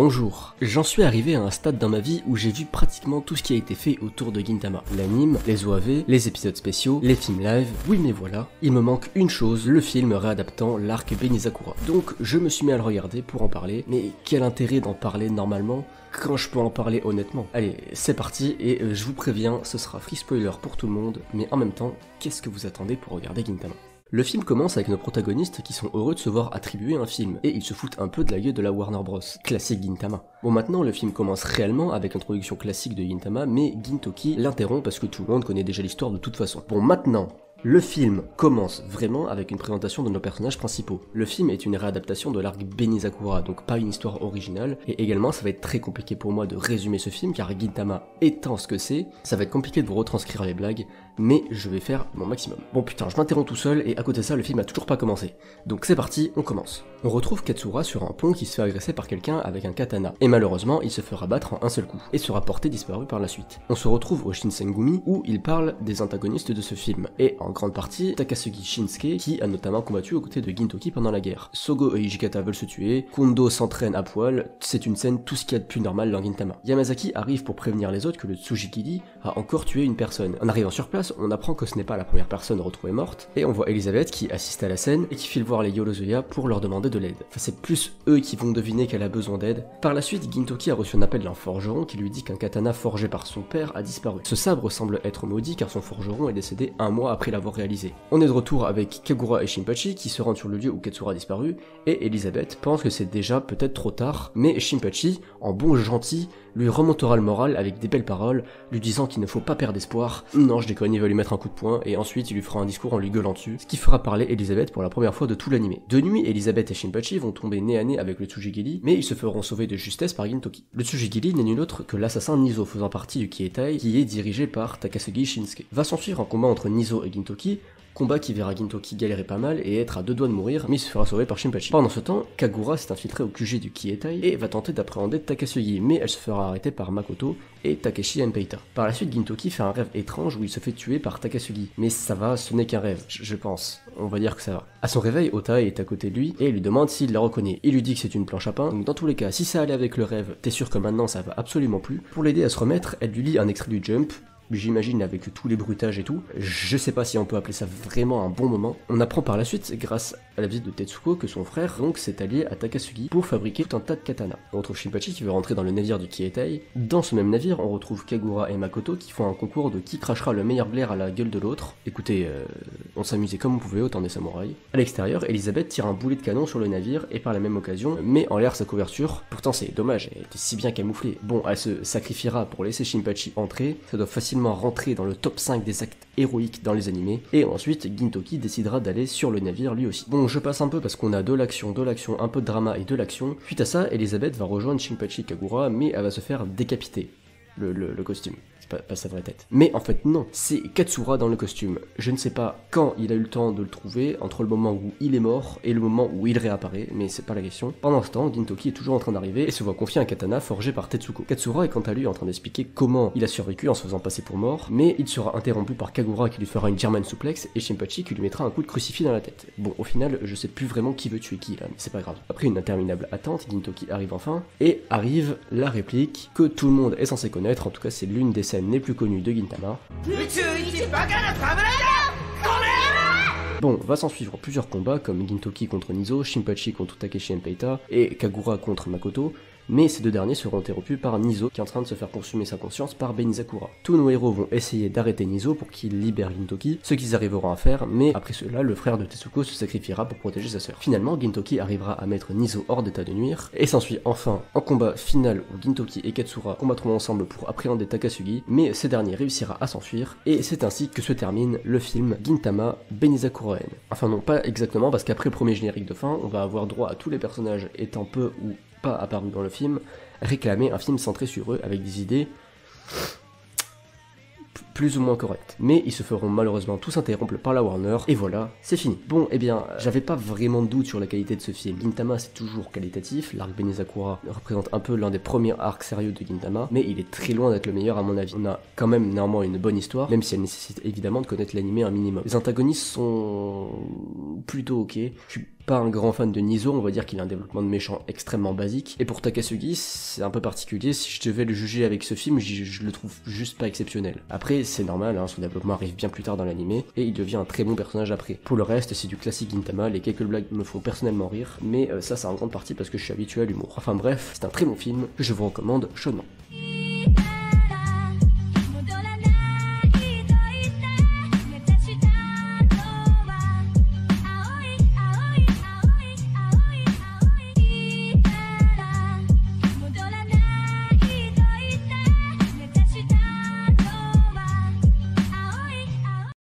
Bonjour, j'en suis arrivé à un stade dans ma vie où j'ai vu pratiquement tout ce qui a été fait autour de Gintama. L'anime, les OAV, les épisodes spéciaux, les films live, oui mais voilà, il me manque une chose, le film réadaptant l'arc Benizakura. Donc je me suis mis à le regarder pour en parler, mais quel intérêt d'en parler normalement quand je peux en parler honnêtement? Allez, c'est parti, et je vous préviens, ce sera free spoiler pour tout le monde, mais en même temps, qu'est-ce que vous attendez pour regarder Gintama? Le film commence avec nos protagonistes qui sont heureux de se voir attribuer un film, et ils se foutent un peu de la gueule de la Warner Bros. Classique Gintama. Bon, maintenant le film commence réellement avec l'introduction classique de Gintama, mais Gintoki l'interrompt parce que tout le monde connaît déjà l'histoire de toute façon. Bon, maintenant, le film commence vraiment avec une présentation de nos personnages principaux. Le film est une réadaptation de l'arc Benizakura, donc pas une histoire originale, et également ça va être très compliqué pour moi de résumer ce film, car Gintama étant ce que c'est, ça va être compliqué de vous retranscrire les blagues, mais je vais faire mon maximum. Bon putain, je m'interromps tout seul, et à côté de ça, le film a toujours pas commencé. Donc c'est parti, on commence. On retrouve Katsura sur un pont qui se fait agresser par quelqu'un avec un katana, et malheureusement, il se fera battre en un seul coup, et sera porté disparu par la suite. On se retrouve au Shinsengumi, où il parle des antagonistes de ce film, et en grande partie, Takasugi Shinsuke, qui a notamment combattu aux côtés de Gintoki pendant la guerre. Sogo et Hijikata veulent se tuer, Kondo s'entraîne à poil, c'est une scène tout ce qu'il y a de plus normal dans Gintama. Yamazaki arrive pour prévenir les autres que le Tsujikiri a encore tué une personne. En arrivant sur place, on apprend que ce n'est pas la première personne retrouvée morte, et on voit Elisabeth qui assiste à la scène et qui file voir les Yorozuya pour leur demander de l'aide. Enfin, c'est plus eux qui vont deviner qu'elle a besoin d'aide. Par la suite, Gintoki a reçu un appel d'un forgeron qui lui dit qu'un katana forgé par son père a disparu. Ce sabre semble être maudit car son forgeron est décédé un mois après l'avoir réalisé. On est de retour avec Kagura et Shinpachi qui se rendent sur le lieu où Katsura a disparu, et Elisabeth pense que c'est déjà peut-être trop tard, mais Shinpachi, en bon gentil, lui remontera le moral avec des belles paroles, lui disant qu'il ne faut pas perdre espoir. Non, je déconne, il va lui mettre un coup de poing, et ensuite il lui fera un discours en lui gueulant dessus, ce qui fera parler Elisabeth pour la première fois de tout l'anime. De nuit, Elisabeth et Shinpachi vont tomber nez à nez avec le Tsujigiri, mais ils se feront sauver de justesse par Gintoki. Le Tsujigiri n'est nul autre que l'assassin Nizo faisant partie du Kietai, qui est dirigé par Takasugi Shinsuke. Va s'ensuivre un combat entre Nizo et Gintoki, combat qui verra Gintoki galérer pas mal et être à deux doigts de mourir, mais il se fera sauver par Shinpachi. Pendant ce temps, Kagura s'est infiltrée au QG du Kietai et va tenter d'appréhender Takasugi, mais elle se fera arrêter par Makoto et Takeshi Henpeita. Par la suite, Gintoki fait un rêve étrange où il se fait tuer par Takasugi, mais ça va, ce n'est qu'un rêve, je pense. On va dire que ça va. À son réveil, Ota est à côté de lui et lui demande s'il la reconnaît. Il lui dit que c'est une planche à pain, donc dans tous les cas, si ça allait avec le rêve, t'es sûr que maintenant ça va absolument plus. Pour l'aider à se remettre, elle lui lit un extrait du Jump, j'imagine avec tous les bruitages et tout. Je sais pas si on peut appeler ça vraiment un bon moment. On apprend par la suite, grâce à la visite de Tetsuko, que son frère donc s'est allié à Takasugi pour fabriquer tout un tas de katanas. On retrouve Shinpachi qui veut rentrer dans le navire du Kietai. Dans ce même navire, on retrouve Kagura et Makoto qui font un concours de qui crachera le meilleur glaire à la gueule de l'autre. Écoutez, on s'amusait comme on pouvait, autant des samouraïs. À l'extérieur, Elisabeth tire un boulet de canon sur le navire et par la même occasion met en l'air sa couverture. Pourtant c'est dommage, elle était si bien camouflée. Bon, elle se sacrifiera pour laisser Shinpachi entrer, ça doit facilement rentrer dans le top 5 des actes héroïques dans les animés, et ensuite Gintoki décidera d'aller sur le navire lui aussi. Bon, je passe un peu parce qu'on a de l'action, un peu de drama et de l'action. Suite à ça, Elisabeth va rejoindre Shinpachi Kagura, mais elle va se faire décapiter. Le costume. C'est pas sa vraie tête. Mais en fait non, c'est Katsura dans le costume. Je ne sais pas quand il a eu le temps de le trouver, entre le moment où il est mort et le moment où il réapparaît, mais c'est pas la question. Pendant ce temps, Gintoki est toujours en train d'arriver et se voit confier un katana forgé par Tetsuko. Katsura est quant à lui en train d'expliquer comment il a survécu en se faisant passer pour mort, mais il sera interrompu par Kagura qui lui fera une German suplex et Shinpachi qui lui mettra un coup de crucifix dans la tête. Bon, au final, je sais plus vraiment qui veut tuer qui là, mais c'est pas grave. Après une interminable attente, Gintoki arrive enfin, et arrive la réplique que tout le monde est censé connaître, en tout cas c'est l'une des scènes les plus connues de Gintama. Bon, va s'en suivre plusieurs combats comme Gintoki contre Nizo, Shinpachi contre Takeshi Henpeita et Kagura contre Makoto, mais ces deux derniers seront interrompus par Nizo qui est en train de se faire consumer sa conscience par Benizakura. Tous nos héros vont essayer d'arrêter Nizo pour qu'il libère Gintoki, ce qu'ils arriveront à faire, mais après cela, le frère de Tetsuko se sacrifiera pour protéger sa sœur. Finalement, Gintoki arrivera à mettre Nizo hors d'état de nuire, et s'ensuit enfin un combat final où Gintoki et Katsura combattront ensemble pour appréhender Takasugi, mais ce dernier réussira à s'enfuir, et c'est ainsi que se termine le film Gintama Benizakura N. Enfin non, pas exactement, parce qu'après le premier générique de fin, on va avoir droit à tous les personnages étant peu ou pas apparus dans le film, réclamer un film centré sur eux avec des idées plus ou moins correctes. Mais ils se feront malheureusement tous interrompre par la Warner, et voilà, c'est fini. Bon, eh bien, j'avais pas vraiment de doute sur la qualité de ce film. Gintama, c'est toujours qualitatif, l'arc Benizakura représente un peu l'un des premiers arcs sérieux de Gintama, mais il est très loin d'être le meilleur à mon avis. On a quand même néanmoins une bonne histoire, même si elle nécessite évidemment de connaître l'anime un minimum. Les antagonistes sont plutôt ok, je suis pas un grand fan de Nizo, on va dire qu'il a un développement de méchant extrêmement basique, et pour Takasugi, c'est un peu particulier, si je devais le juger avec ce film, je le trouve juste pas exceptionnel. Après, c'est normal, hein, son développement arrive bien plus tard dans l'anime, et il devient un très bon personnage après. Pour le reste, c'est du classique Gintama, les quelques blagues me font personnellement rire, mais ça c'est en grande partie parce que je suis habitué à l'humour. Enfin bref, c'est un très bon film que je vous recommande chaudement.